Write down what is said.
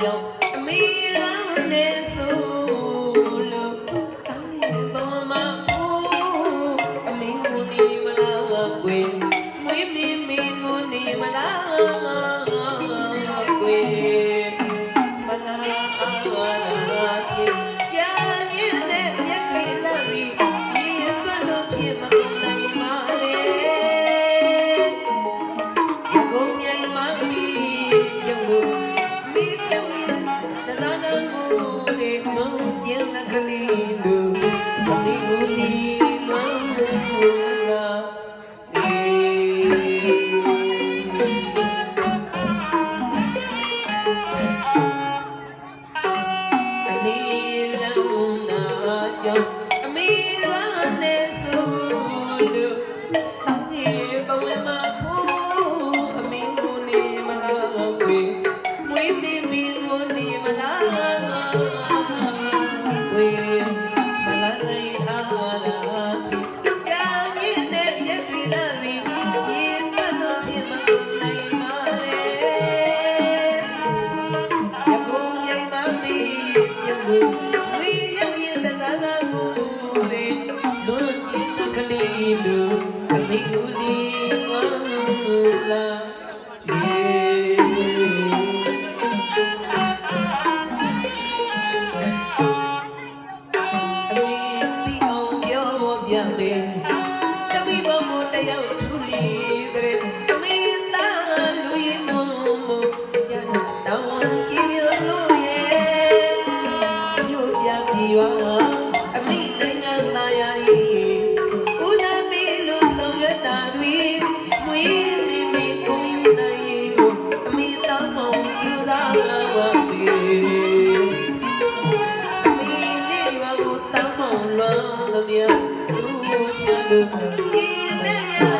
ကြောင့်အမေလောင်းနေဆိုလို့တောင်းရင်ပေါ်မှာအမေကိုနေမလားကွယ်မွေးမင်းကိုနေမလားကွယ်မလားဖြစ်ကြာရင်နဲ့မြက်ပြေလာပြီးဒီအတွက်လို့ဖြစ်မကုန်နိုင်ပါလေရကုန်မြိုင်မှာပြီးပြုံးလို့မိပြုံးရင်တလားနကိုတွေမုန်းကျင်းကလေးတို့အမေကိုနေမလားအမေလာနေဆိုလို့တောင်းရင်ပဝဲမှာဖို့အမေကိုနေမလားကွယ်မွေးမင်းကိုနေမလားကွယ်မလားနိုင်အားလားကြာရင်နဲ့ပြည့်ပြီလားဒီမလို့ဖြစ်မနိုင်ပါလေရကုန်မြိုင်မှာပြီးပြုံးလို့ဝီရောက်ရင်တလားလားကိုလွန်ကျင်ကလေးတို့အမေကိုနေမလားအမေတီအောင်ပြောပြတယ်တဝီဘုံတယောက်ထူလီတဲ့အမေသားလူရင်မကျန်တောင်းကြည့်လို့ရဲ့ညို့ပြပြီးွာအမေနိုင်ငံလာရဦးရမီလို့ဆောင်ရတာတွေမွေးမိကိုနိုင်လို့အမေတောင်းမောင်ယူလာပါပြီအမေလေးရောတောင်းမောင်လွန်လို့မြတ်လူချလို့ဒီနဲ့